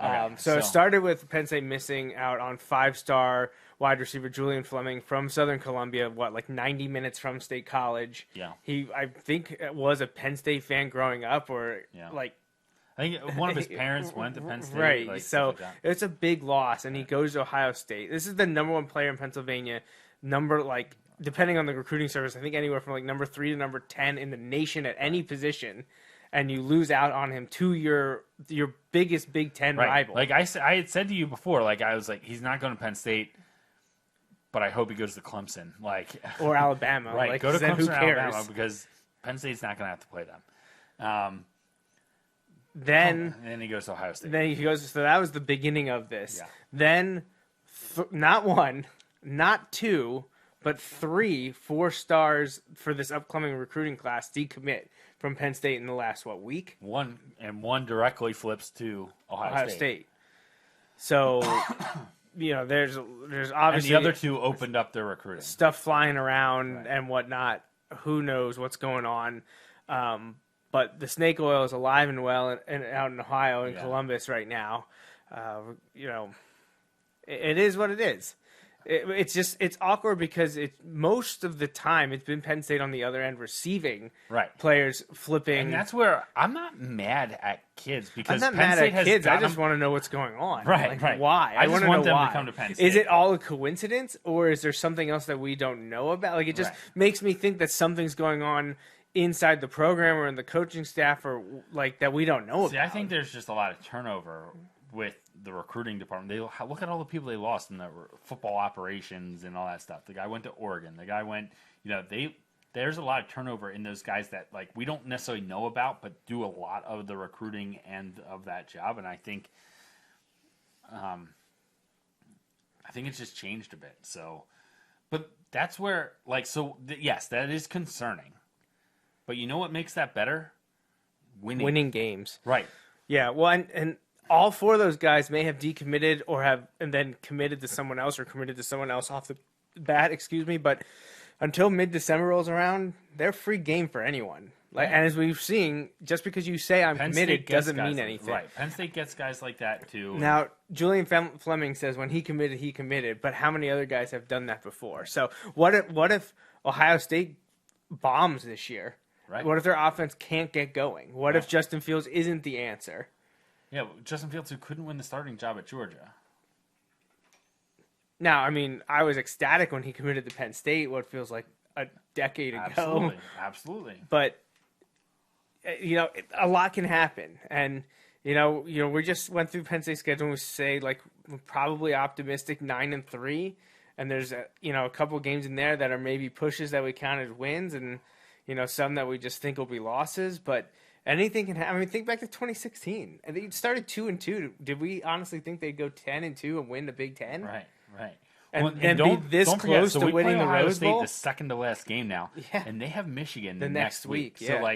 it started with Penn State missing out on 5-star wide receiver Julian Fleming from Southern Columbia, 90 minutes from State College. Yeah. He, I think, was a Penn State fan growing up I think one of his parents went to Penn State. Right, so it's a big loss, and he goes to Ohio State. This is the number 1 player in Pennsylvania, depending on the recruiting service, I think anywhere from number 3 to number 10 in the nation at any position, and you lose out on him to your biggest Big Ten rival. Like I had said to you before, I was like, he's not going to Penn State, but I hope he goes to Clemson, or Alabama. Right, go to Clemson or Alabama because Penn State's not going to have to play them. Then he goes to Ohio State. So that was the beginning of this. Yeah. Then, not 1, not 2, but 3 4-stars for this upcoming recruiting class decommit from Penn State in the last week? One directly flips to Ohio State. So, there's obviously and the other 2 opened up their recruiting stuff flying around and whatnot who knows what's going on. But the snake oil is alive and well out in Ohio and Columbus right now. It is what it is. It's awkward because most of the time it's been Penn State on the other end receiving players flipping. And that's where I'm not mad at kids because I'm not Penn mad State at kids. I just them. want to know what's going on. Right. Why? I just want them why. to come to Penn State. Is it all a coincidence, or is there something else that we don't know about? Like, it just makes me think that something's going on inside the program or in the coaching staff, or like that we don't know about. I think there's just a lot of turnover with the recruiting department. They look at all the people they lost in the football operations and all that stuff. The guy went to Oregon. The guy went, there's a lot of turnover in those guys that like we don't necessarily know about, but do a lot of the recruiting end of that job. And I think it's just changed a bit. So, but that's where yes, that is concerning. But you know what makes that better? Winning games. Right. Yeah. Well, and all four of those guys may have decommitted and then committed to someone else or committed to someone else off the bat, but until mid-December rolls around, they're free game for anyone. And as we've seen, just because you say I'm committed doesn't mean anything. Right. Penn State gets guys like that too. Now, Julian Fleming says when he committed, but how many other guys have done that before? So what if Ohio State bombs this year? Right. What if their offense can't get going? What if Justin Fields isn't the answer? Yeah, Justin Fields, who couldn't win the starting job at Georgia. Now, I mean, I was ecstatic when he committed to Penn State, what feels like a decade ago. Absolutely. But, a lot can happen. And, we just went through Penn State's schedule and we say, we're probably optimistic 9-3. And there's, a couple of games in there that are maybe pushes that we count as wins and, some that we just think will be losses. But anything can happen. I mean, think back to 2016. I think it started 2-2. Did we honestly think they'd go 10-2 and win the Big Ten? Right. And be this close to winning the Rose Bowl? The second to last game now. Yeah. And they have Michigan the next week. So,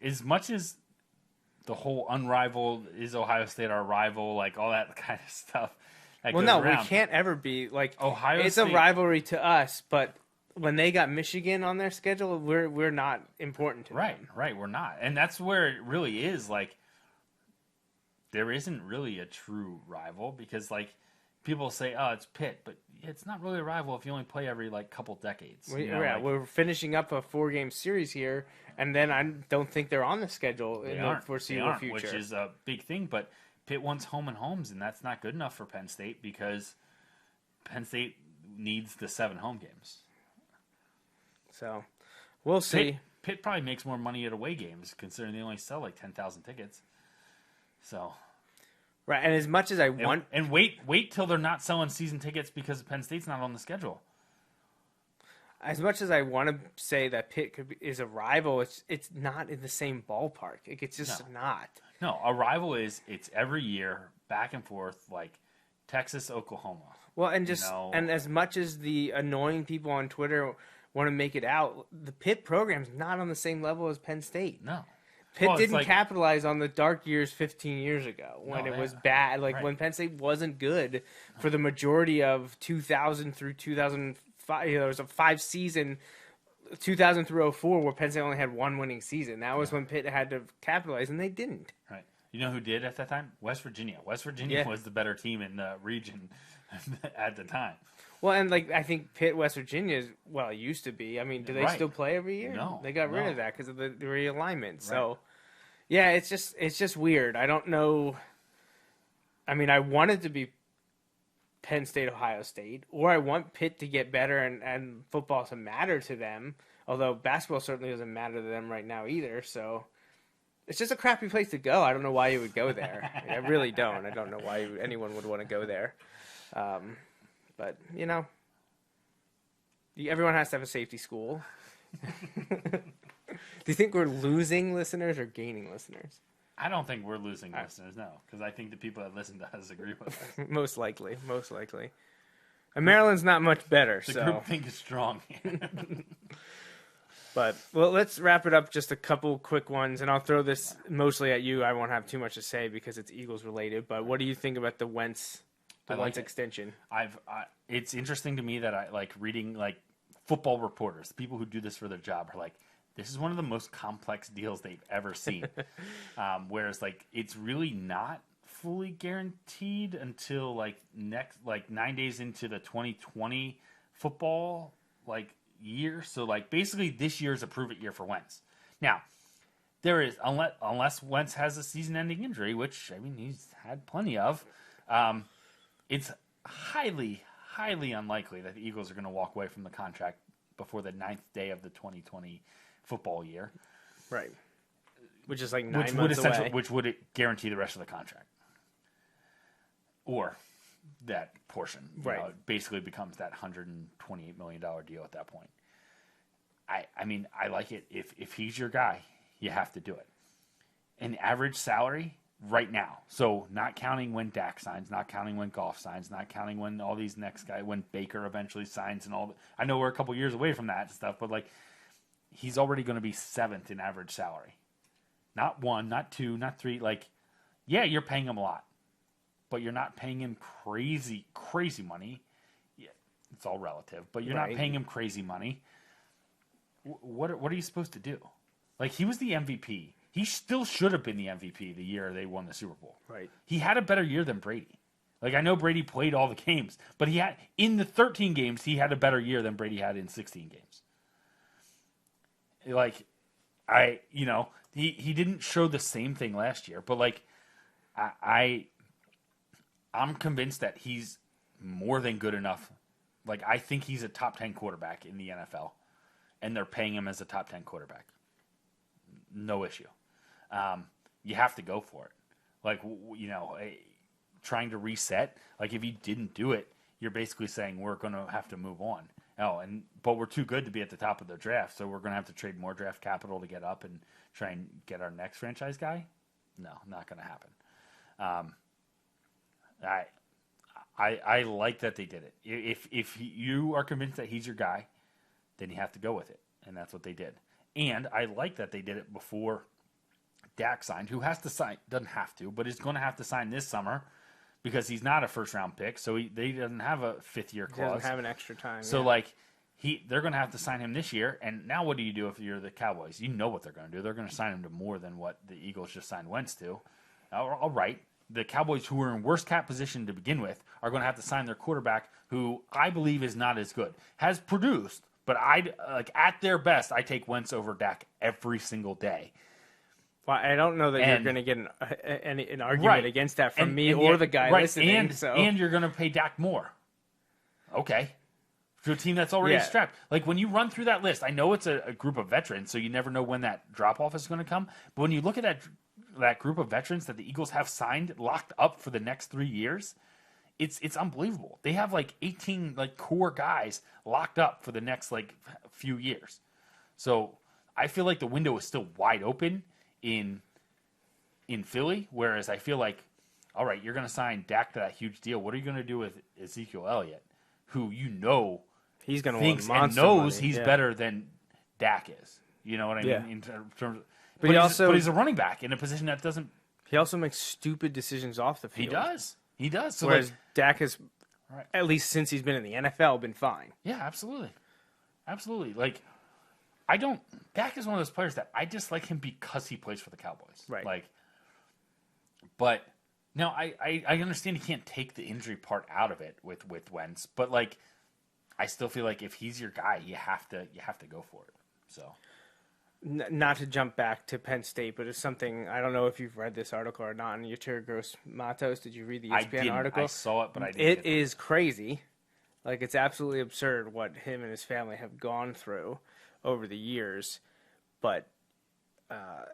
as much as the whole unrivaled, is Ohio State our rival, all that kind of stuff. We can't ever be Ohio It's State, a rivalry to us, but when they got Michigan on their schedule, we're not important to them. Right, we're not. And that's where it really is, there isn't really a true rival because, people say, oh, it's Pitt, but it's not really a rival if you only play every, couple decades. We're finishing up a 4-game series here, and then I don't think they're on the schedule in the foreseeable future. Which is a big thing, but Pitt wants home and homes, and that's not good enough for Penn State because Penn State needs the 7 home games. So, we'll see. Pitt probably makes more money at away games, considering they only sell 10,000 tickets. So, right, and as much as I want, and wait till they're not selling season tickets because Penn State's not on the schedule. As much as I want to say that Pitt is a rival, it's not in the same ballpark. It's just not. No, a rival it's every year back and forth Texas, Oklahoma. Well, and and as much as the annoying people on Twitter want to make it out, the Pitt program's not on the same level as Penn State. No. Pitt didn't capitalize on the dark years 15 years ago when it was bad. When Penn State wasn't good for the majority of 2000 through 2005. There was a 5-season 2000 through 04 where Penn State only had one winning season. That was when Pitt had to capitalize, and they didn't. Right. You know who did at that time? West Virginia. West Virginia was the better team in the region at the time. Well, and I think Pitt, West Virginia is it used to be. I mean, do they still play every year? No, they got rid of that because of the realignment. So, yeah, it's just weird. I don't know. I mean, I want it to be Penn State, Ohio State, or I want Pitt to get better and football to matter to them. Although basketball certainly doesn't matter to them right now either. So, it's just a crappy place to go. I don't know why you would go there. I really don't. I don't know why anyone would want to go there. But, everyone has to have a safety school. Do you think we're losing listeners or gaining listeners? I don't think we're losing listeners, no. Because I think the people that listen to us agree with us. Most likely. And Maryland's not much better. The group think is strong. But, let's wrap it up. Just a couple quick ones. And I'll throw this mostly at you. I won't have too much to say because it's Eagles related. But what do you think about the Wentz extension? It's interesting to me that I reading football reporters, the people who do this for their job, are like, this is one of the most complex deals they've ever seen. Whereas, like, it's really not fully guaranteed until like 9 days into the 2020 football year. So like basically this year is a prove it year for Wentz. Now there is, unless Wentz has a season-ending injury, which I mean he's had plenty of, it's highly unlikely that the Eagles are going to walk away from the contract before the 9th day of the 2020 football year. Right. Which is like 9 months away. Which would guarantee the rest of the contract. Or that portion. Right. It basically becomes that $128 million deal at that point. I mean, I like it. If he's your guy, you have to do it. An average salary right now, so not counting when Dak signs, not counting when Goff signs, not counting when all these next guys, when Baker eventually signs and all. I know we're a couple years away from that stuff, but like he's already going to be 7th in average salary. Not 1, not 2, not 3. Like, yeah, you're paying him a lot. But you're not paying him crazy money. Yeah, it's all relative. But you're not paying him crazy money. What are you supposed to do? Like, he was the MVP. He still should have been the MVP the year they won the Super Bowl. Right. He had a better year than Brady. Like, I know Brady played all the games, but he had in the 13 games he had a better year than Brady had in 16 games. Like, he didn't show the same thing last year, but like I'm convinced that he's more than good enough. Like, I think he's a top 10 quarterback in the NFL, and they're paying him as a top 10 quarterback. No issue. You have to go for it. Like, trying to reset. Like, if you didn't do it, you're basically saying we're going to have to move on. But we're too good to be at the top of the draft, so we're going to have to trade more draft capital to get up and try and get our next franchise guy? No, not going to happen. I like that they did it. If you are convinced that he's your guy, then you have to go with it, and that's what they did. And I like that they did it before Dak signed, who has to sign, doesn't have to, but is going to have to sign this summer because he's not a first-round pick, so they doesn't have a fifth-year clause. He doesn't have an extra time. So, they're going to have to sign him this year, and now what do you do if you're the Cowboys? You know what they're going to do. They're going to sign him to more than what the Eagles just signed Wentz to. All right. The Cowboys, who are in worst cap position to begin with, are going to have to sign their quarterback, who I believe is not as good. Has produced, but at their best, I take Wentz over Dak every single day. Well, I don't know that you're going to get an argument against that from me or the guy listening. And you're going to pay Dak more. Okay. To a team that's already strapped. Like, when you run through that list, I know it's a group of veterans, so you never know when that drop-off is going to come. But when you look at that group of veterans that the Eagles have signed, locked up for the next 3 years, it's unbelievable. They have 18 core guys locked up for the next few years. So I feel like the window is still wide open in Philly, whereas I feel like, all right, you're going to sign Dak to that huge deal. What are you going to do with Ezekiel Elliott, who he's going to thinks and knows he's better than Dak is? You know what I mean? In terms of, but he's a running back in a position that doesn't. He also makes stupid decisions off the field. He does. So whereas Dak has, at least since he's been in the NFL, been fine. Yeah, absolutely. Dak is one of those players that I just like him because he plays for the Cowboys. Right. But now I understand he can't take the injury part out of it with Wentz, but I still feel like if he's your guy, you have to go for it. So. Not to jump back to Penn State, but it's something, I don't know if you've read this article or not, in Yatir Gross Matos. Did you read the ESPN article? I saw it, but I didn't. It is crazy. It's absolutely absurd what him and his family have gone through over the years. But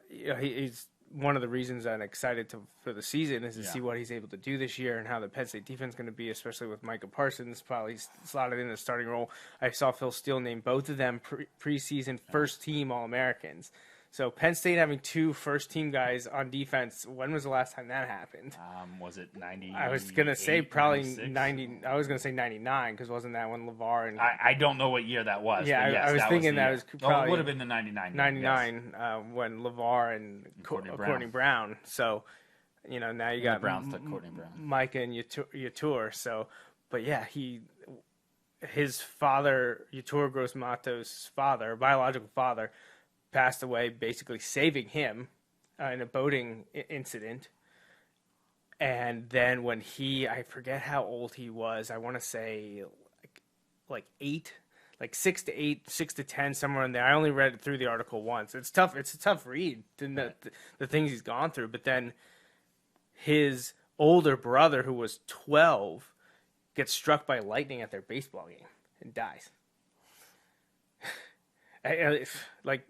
he's one of the reasons I'm excited for the season is to see what he's able to do this year and how the Penn State defense is going to be, especially with Micah Parsons probably slotted in the starting role. I saw Phil Steele name both of them preseason first-team All-Americans. So Penn State having 2 first-team guys on defense, when was the last time that happened? Was it 90? I was going to say probably 90. I was going to say 99 because wasn't that when LeVar and... I don't know what year that was. Yeah, yes, I was thinking that was probably... it would have been the 99. 99 when LeVar and Courtney Brown. So, now you got Browns took Courtney Brown. Micah and Yatur. So, but yeah, his father, Yetur Gross-Matos' father, biological father, passed away basically saving him in a boating incident. And then when I forget how old he was, I want to say like 8, like 6 to 8, 6 to 10, somewhere in there. I only read it through the article once. It's tough. It's a tough read, the things he's gone through. But then his older brother, who was 12, gets struck by lightning at their baseball game and dies. Like,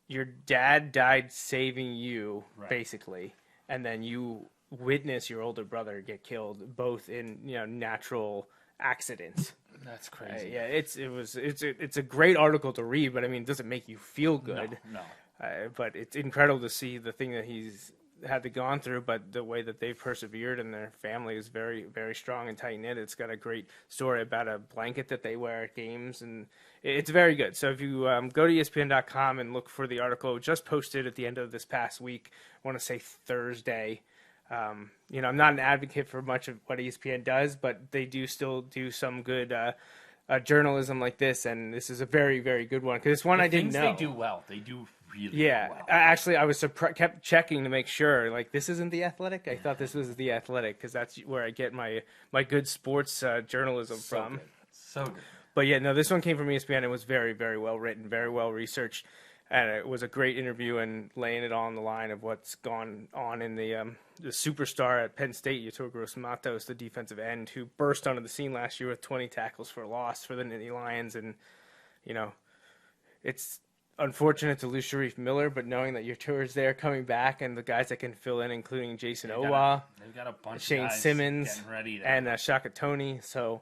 your dad died saving you, basically, and then you witness your older brother get killed, both in natural accidents. That's crazy. Yeah, it's a great article to read, but I mean, it doesn't make you feel good. No. But it's incredible to see the thing that he's had to gone through, but the way that they've persevered, and their family is very, very strong and tight knit. It's got a great story about a blanket that they wear at games, and it's very good. So if you go to ESPN.com and look for the article, just posted at the end of this past week, I want to say Thursday. I'm not an advocate for much of what ESPN does, but they do still do some good journalism like this, and this is a very, very good one, because it's one I didn't know. They do well. They do really well. Actually, I was kept checking to make sure. Like, this isn't The Athletic? I thought this was The Athletic, because that's where I get my good sports journalism from. Good. So good. But yeah, no, this one came from ESPN. It was very, very well written, very well researched, and it was a great interview and laying it all on the line of what's gone on in the superstar at Penn State, Yetur Gross-Matos, the defensive end, who burst onto the scene last year with 20 tackles for loss for the Nittany Lions. And, it's unfortunate to lose Sharif Miller, but knowing that Yetur is there coming back, and the guys that can fill in, including Jason Owa, they've got a bunch Shane of guys Simmons, ready and Shaka Toney, so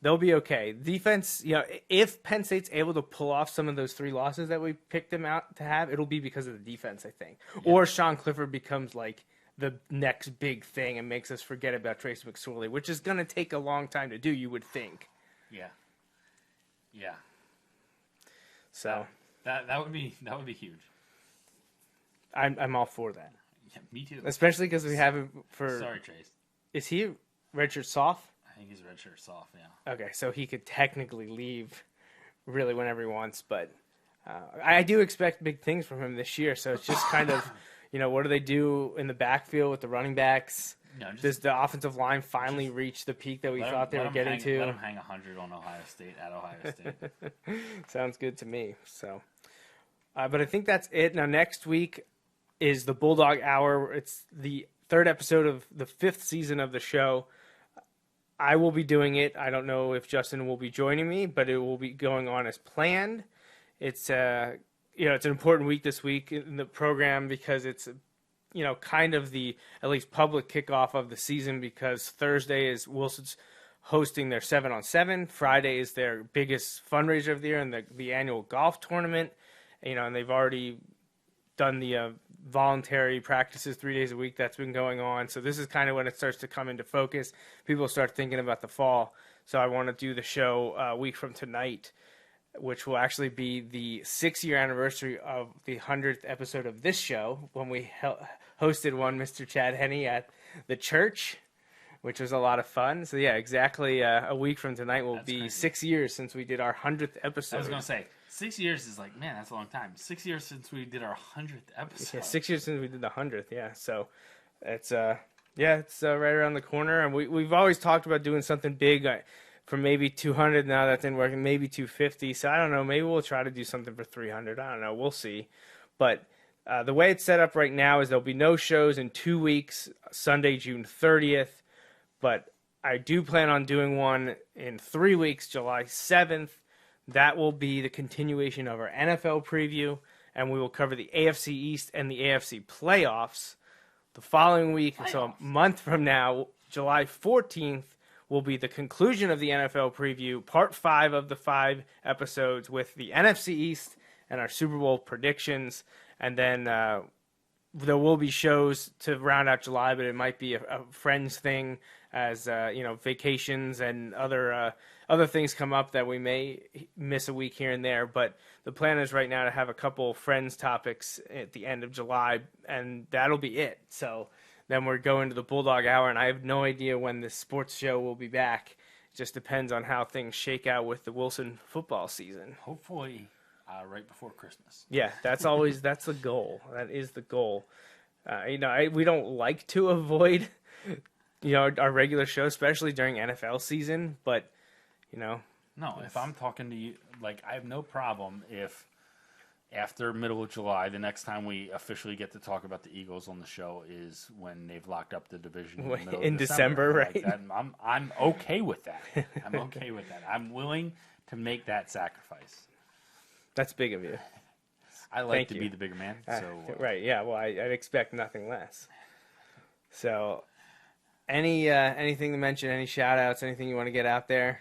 they'll be okay. Defense, if Penn State's able to pull off some of those 3 losses that we picked them out to have, it'll be because of the defense, I think. Yeah. Or Sean Clifford becomes like the next big thing and makes us forget about Trace McSorley, which is going to take a long time to do, you would think. Yeah. So that would be huge. I'm all for that. Yeah, me too. Especially because we have him for. Sorry, Trace. Is he redshirt soft? I think he's redshirt soft. Yeah. Okay, so he could technically leave really whenever he wants, but I do expect big things from him this year. So it's just kind of. What do they do in the backfield with the running backs? Does the offensive line finally reach the peak that we thought they were getting to? Let them hang 100 on Ohio State at Ohio State. Sounds good to me. So, but I think that's it. Now, next week is the Bulldog Hour. It's the 3rd episode of the 5th season of the show. I will be doing it. I don't know if Justin will be joining me, but it will be going on as planned. It's it's an important week this week in the program because it's, kind of the at least public kickoff of the season, because Thursday is Wilson's hosting their 7-on-7. Friday is their biggest fundraiser of the year and the annual golf tournament. And they've already done the voluntary practices 3 days a week that's been going on. So this is kind of when it starts to come into focus. People start thinking about the fall. So I want to do the show a week from tonight, which will actually be the 6-year anniversary of the 100th episode of this show, when we hosted one, Mr. Chad Henney, at the church, which was a lot of fun. So, yeah, exactly a week from tonight will be crazy. 6 years since we did our 100th episode. I was going to say, 6 years is like, man, that's a long time. 6 years since we did our 100th episode. Yeah, 6 years since we did the 100th, yeah. So, it's right around the corner. And we've always talked about doing something big. From maybe 200 now that didn't work, maybe 250. So I don't know. Maybe we'll try to do something for 300. I don't know. We'll see. But the way it's set up right now is there'll be no shows in 2 weeks, Sunday, June 30th. But I do plan on doing one in 3 weeks, July 7th. That will be the continuation of our NFL preview, and we will cover the AFC East and the AFC playoffs the following week. So a month from now, July 14th, will be the conclusion of the NFL preview, part 5 of the 5 episodes with the NFC East and our Super Bowl predictions. And then there will be shows to round out July, but it might be a Friends thing as, vacations and other things come up that we may miss a week here and there. But the plan is right now to have a couple Friends topics at the end of July, and that'll be it. So then we're going to the Bulldog Hour, and I have no idea when this sports show will be back. just depends on how things shake out with the Wilson football season. Hopefully, right before Christmas. Yeah, that's the goal. That is the goal. We don't like to avoid, our regular show, especially during NFL season. But, No, if I'm talking to you, I have no problem if after middle of July, the next time we officially get to talk about the Eagles on the show is when they've locked up the division in the middle in of December, right? I'm okay with that. I'm okay with that. I'm willing to make that sacrifice. That's big of you. I like to be the bigger man. Right, yeah. Well, I'd expect nothing less. So, anything to mention, any shout-outs, anything you want to get out there?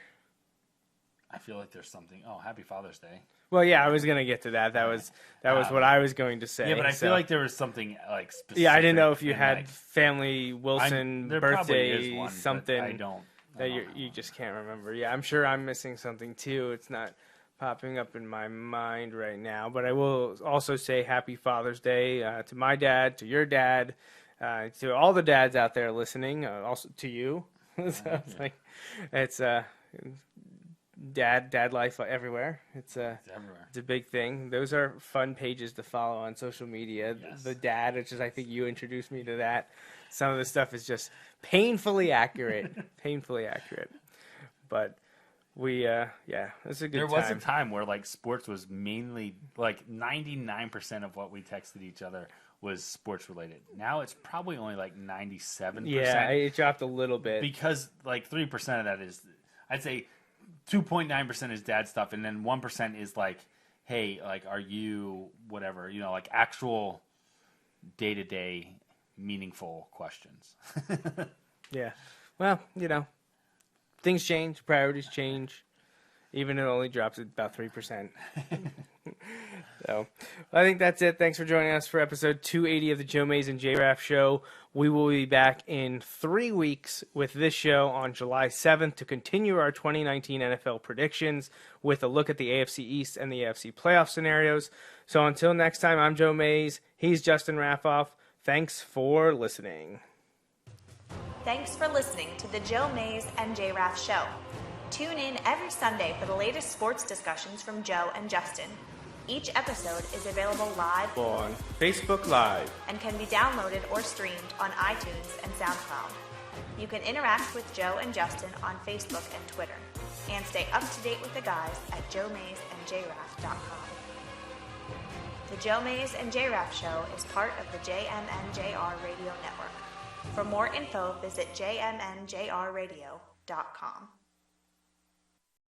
I feel like there's something. Oh, happy Father's Day. Well, yeah, I was going to get to that. That was what I was going to say. Yeah, but I feel like there was something specific. Yeah, I didn't know if you had family Wilson birthday one, something I don't. You just can't remember. Yeah, I'm sure I'm missing something too. It's not popping up in my mind right now. But I will also say Happy Father's Day to my dad, to your dad, to all the dads out there listening, also to you. So it's dad life everywhere. It's everywhere. It's a big thing. Those are fun pages to follow on social media. Yes. The dad, which is, I think you introduced me to that. Some of the stuff is just painfully accurate. But we, it's a good time. There was a time where sports was mainly 99% of what we texted each other was sports related. Now it's probably only 97%. Yeah, it dropped a little bit because 3% of that is, I'd say 2.9% is dad stuff, and then 1% is hey, are you whatever, actual day-to-day meaningful questions. Yeah. Well, things change, priorities change. Even it only drops at about 3%. So, I think that's it. Thanks for joining us for episode 280 of the Joe Mays and J-Raff Show. We will be back in 3 weeks with this show on July 7th to continue our 2019 NFL predictions with a look at the AFC East and the AFC playoff scenarios. So until next time, I'm Joe Mays. He's Justin Raffoff. Thanks for listening. Thanks for listening to the Joe Mays and J-Raff Show. Tune in every Sunday for the latest sports discussions from Joe and Justin. Each episode is available live on Facebook Live and can be downloaded or streamed on iTunes and SoundCloud. You can interact with Joe and Justin on Facebook and Twitter, and stay up to date with the guys at joemaysandjraff.com. The Joe Mays and J-Raff Show is part of the JMNJR Radio Network. For more info, visit jmnjrradio.com.